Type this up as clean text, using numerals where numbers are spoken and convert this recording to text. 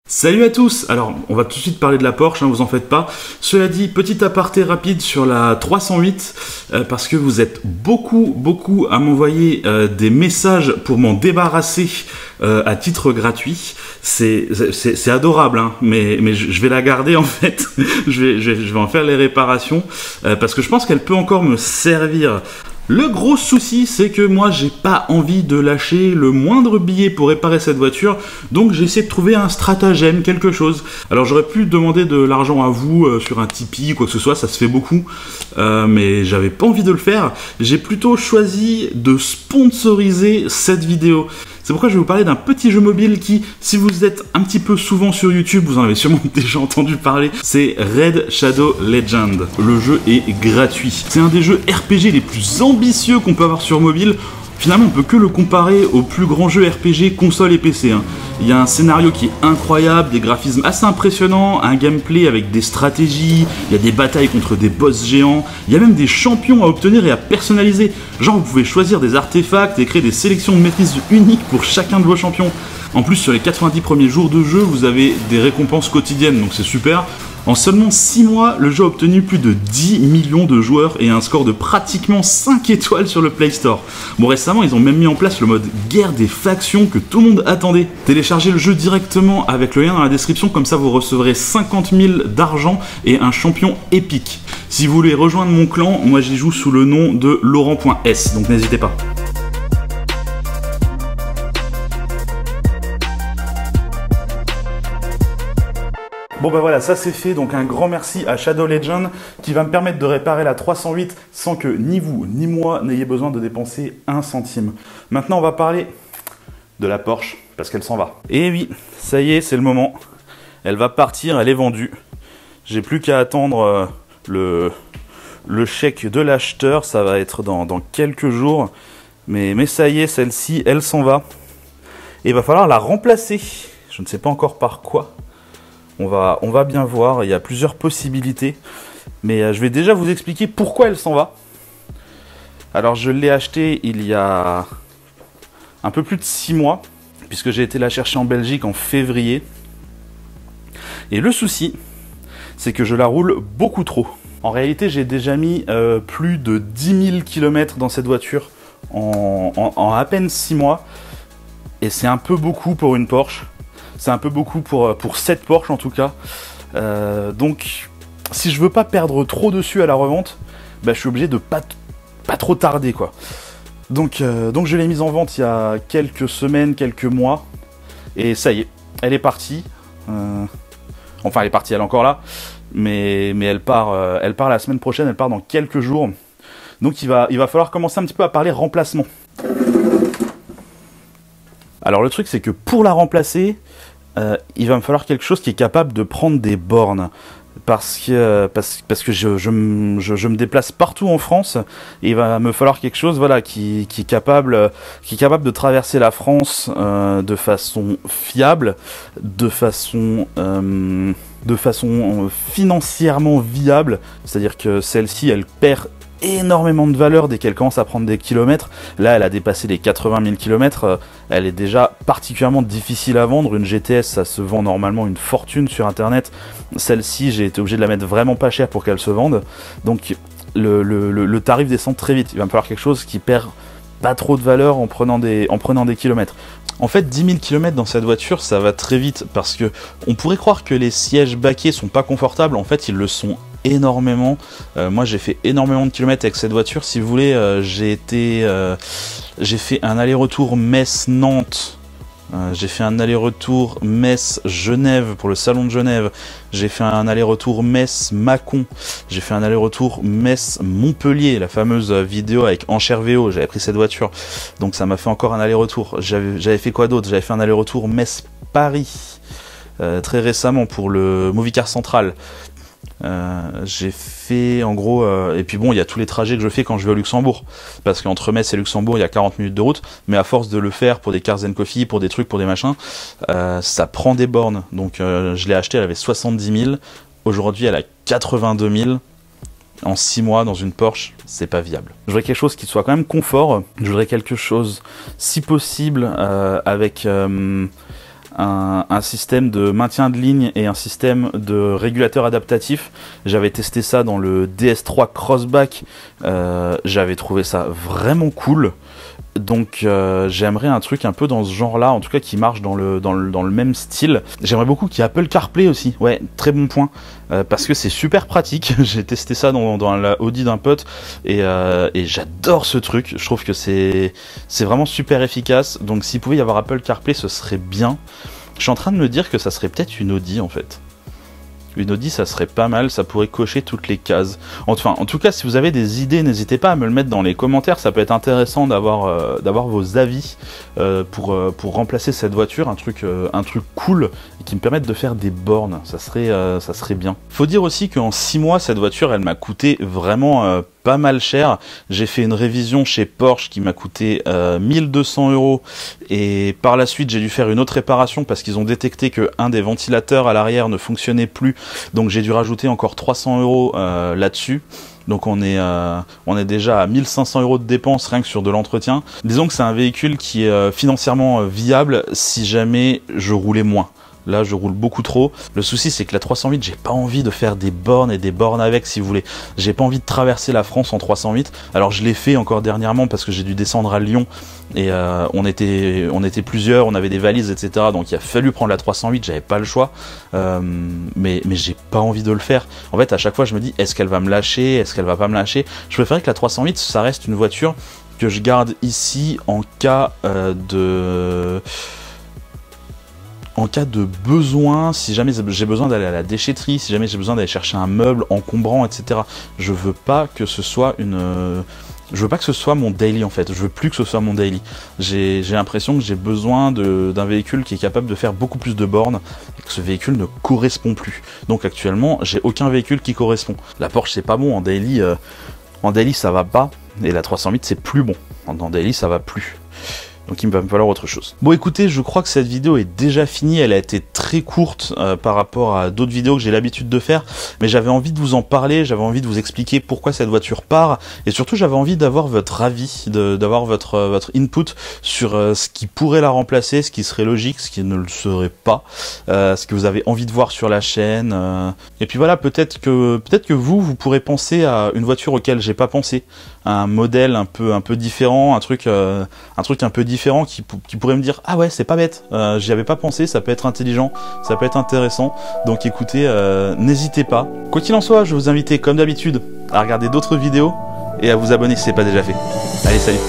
Salut à tous. Alors, on va tout de suite parler de la Porsche, hein, vous en faites pas. Cela dit, petit aparté rapide sur la 308, parce que vous êtes beaucoup à m'envoyer des messages pour m'en débarrasser à titre gratuit. C'est adorable, hein, mais je vais la garder en fait. je vais en faire les réparations, parce que je pense qu'elle peut encore me servir. Le gros souci, c'est que moi, j'ai pas envie de lâcher le moindre billet pour réparer cette voiture, donc j'ai essayé de trouver un stratagème, quelque chose. Alors j'aurais pu demander de l'argent à vous sur un Tipeee, quoi que ce soit, ça se fait beaucoup, mais j'avais pas envie de le faire. J'ai plutôt choisi de sponsoriser cette vidéo. C'est pourquoi je vais vous parler d'un petit jeu mobile qui, si vous êtes un petit peu souvent sur YouTube, vous en avez sûrement déjà entendu parler, c'est Raid Shadow Legends. Le jeu est gratuit. C'est un des jeux RPG les plus ambitieux qu'on peut avoir sur mobile. Finalement, on peut que le comparer aux plus grands jeux RPG console et PC. Hein. Il y a un scénario qui est incroyable, des graphismes assez impressionnants, un gameplay avec des stratégies, il y a des batailles contre des boss géants, il y a même des champions à obtenir et à personnaliser. Genre, vous pouvez choisir des artefacts et créer des sélections de maîtrise uniques pour chacun de vos champions. En plus, sur les 90 premiers jours de jeu, vous avez des récompenses quotidiennes, donc c'est super. En seulement 6 mois, le jeu a obtenu plus de 10 millions de joueurs et un score de pratiquement 5 étoiles sur le Play Store. Bon, récemment, ils ont même mis en place le mode guerre des factions que tout le monde attendait. Téléchargez le jeu directement avec le lien dans la description, comme ça vous recevrez 50 000 d'argent et un champion épique. Si vous voulez rejoindre mon clan, moi j'y joue sous le nom de Laurent.s, donc n'hésitez pas. Bon bah voilà, ça c'est fait, donc un grand merci à Shadow Legends qui va me permettre de réparer la 308 sans que ni vous ni moi n'ayez besoin de dépenser un centime. Maintenant on va parler de la Porsche, parce qu'elle s'en va. Et oui, ça y est, c'est le moment. Elle va partir, elle est vendue. J'ai plus qu'à attendre le chèque de l'acheteur, ça va être dans quelques jours. Mais ça y est, celle-ci, elle s'en va. Et il va falloir la remplacer. Je ne sais pas encore par quoi. On va bien voir, il y a plusieurs possibilités. Mais je vais déjà vous expliquer pourquoi elle s'en va. Alors je l'ai achetée il y a un peu plus de 6 mois, puisque j'ai été la chercher en Belgique en février. Et le souci, c'est que je la roule beaucoup trop. En réalité, j'ai déjà mis plus de 10 000 km dans cette voiture en à peine 6 mois. Et c'est un peu beaucoup pour une Porsche. C'est un peu beaucoup pour cette Porsche en tout cas. Donc, si je veux pas perdre trop dessus à la revente, bah, je suis obligé de pas trop tarder, quoi. Donc je l'ai mise en vente il y a quelques semaines, quelques mois. Et ça y est, elle est partie. Enfin, elle est partie, elle est encore là. Mais elle part la semaine prochaine, elle part dans quelques jours. Donc il va falloir commencer un petit peu à parler remplacement. Alors le truc c'est que pour la remplacer, il va me falloir quelque chose qui est capable de prendre des bornes. Parce que je me déplace partout en France, et il va me falloir quelque chose, voilà, qui est capable de traverser la France de façon fiable, de façon financièrement viable. C'est-à-dire que celle-ci, elle perd énormément de valeur dès qu'elle commence à prendre des kilomètres. Là, elle a dépassé les 80 000 km. Elle est déjà particulièrement difficile à vendre. Une GTS, ça se vend normalement une fortune sur Internet. Celle-ci, j'ai été obligé de la mettre vraiment pas cher pour qu'elle se vende. Donc, le tarif descend très vite. Il va me falloir quelque chose qui perd pas trop de valeur en prenant des kilomètres. En fait, 10 000 km dans cette voiture, ça va très vite parce que on pourrait croire que les sièges baquets sont pas confortables. En fait, ils le sont énormément. Moi, j'ai fait énormément de kilomètres avec cette voiture. Si vous voulez, j'ai fait un aller-retour Metz-Nantes. J'ai fait un aller-retour Metz-Genève pour le salon de Genève. J'ai fait un aller-retour Metz-Mâcon. J'ai fait un aller-retour Metz-Montpellier, la fameuse vidéo avec Enchère VO. J'avais pris cette voiture, donc ça m'a fait encore un aller-retour. J'avais fait quoi d'autre? J'avais fait un aller-retour Metz-Paris très récemment pour le Movicar Central. J'ai fait en gros et puis bon, il y a tous les trajets que je fais quand je vais au Luxembourg, parce qu'entre Metz et Luxembourg il y a 40 minutes de route, mais à force de le faire pour des Cars & Coffee, pour des trucs, pour des machins, ça prend des bornes. Donc je l'ai acheté, elle avait 70 000, aujourd'hui elle a 82 000. En 6 mois dans une Porsche, c'est pas viable. Je voudrais quelque chose qui soit quand même confort. Je voudrais quelque chose, si possible, avec un système de maintien de ligne et un système de régulateur adaptatif. J'avais testé ça dans le DS3 Crossback, j'avais trouvé ça vraiment cool. Donc j'aimerais un truc un peu dans ce genre-là, en tout cas qui marche dans le même style. J'aimerais beaucoup qu'il y ait Apple CarPlay aussi, ouais, très bon point, parce que c'est super pratique. J'ai testé ça dans la Audi d'un pote, et j'adore ce truc. Je trouve que c'est vraiment super efficace, donc s'il pouvait y avoir Apple CarPlay, ce serait bien. Je suis en train de me dire que ça serait peut-être une Audi en fait. Une Audi, ça serait pas mal, ça pourrait cocher toutes les cases. Enfin, en tout cas, si vous avez des idées, n'hésitez pas à me le mettre dans les commentaires. Ça peut être intéressant d'avoir vos avis pour remplacer cette voiture, un truc cool et qui me permette de faire des bornes. Ça serait bien. Faut dire aussi qu'en 6 mois, cette voiture, elle m'a coûté vraiment pas mal cher. J'ai fait une révision chez Porsche qui m'a coûté 1200 € et par la suite j'ai dû faire une autre réparation parce qu'ils ont détecté que un des ventilateurs à l'arrière ne fonctionnait plus, donc j'ai dû rajouter encore 300 € là-dessus. Donc on est déjà à 1500 € de dépenses rien que sur de l'entretien. Disons que c'est un véhicule qui est financièrement viable si jamais je roulais moins. Là, je roule beaucoup trop. Le souci, c'est que la 308, j'ai pas envie de faire des bornes et des bornes avec, si vous voulez. J'ai pas envie de traverser la France en 308. Alors, je l'ai fait encore dernièrement parce que j'ai dû descendre à Lyon et on était plusieurs, on avait des valises, etc. Donc, il a fallu prendre la 308. J'avais pas le choix, mais j'ai pas envie de le faire. En fait, à chaque fois, je me dis, est-ce qu'elle va me lâcher? Est-ce qu'elle va pas me lâcher? Je préférais que la 308, ça reste une voiture que je garde ici en cas de besoin, si jamais j'ai besoin d'aller à la déchetterie, si jamais j'ai besoin d'aller chercher un meuble encombrant, etc. Je veux pas que ce soit mon daily en fait. Je veux plus que ce soit mon daily. J'ai l'impression que j'ai besoin d'un véhicule qui est capable de faire beaucoup plus de bornes et que ce véhicule ne correspond plus. Donc actuellement, j'ai aucun véhicule qui correspond. La Porsche c'est pas bon en daily. En daily ça va pas et la 308 c'est plus bon. En daily ça va plus. Donc il va me falloir autre chose. Bon écoutez, je crois que cette vidéo est déjà finie, elle a été très courte par rapport à d'autres vidéos que j'ai l'habitude de faire, mais j'avais envie de vous en parler, j'avais envie de vous expliquer pourquoi cette voiture part, et surtout j'avais envie d'avoir votre avis, d'avoir votre input sur ce qui pourrait la remplacer, ce qui serait logique, ce qui ne le serait pas, ce que vous avez envie de voir sur la chaîne, et puis voilà, peut-être que vous pourrez penser à une voiture auquel j'ai pas pensé, un modèle un peu différent, un truc un peu différent qui pourrait me dire ah ouais c'est pas bête, j'y avais pas pensé, ça peut être intelligent, ça peut être intéressant. Donc écoutez, n'hésitez pas. Quoi qu'il en soit, je vais vous inviter comme d'habitude à regarder d'autres vidéos et à vous abonner si c'est pas déjà fait. Allez, salut.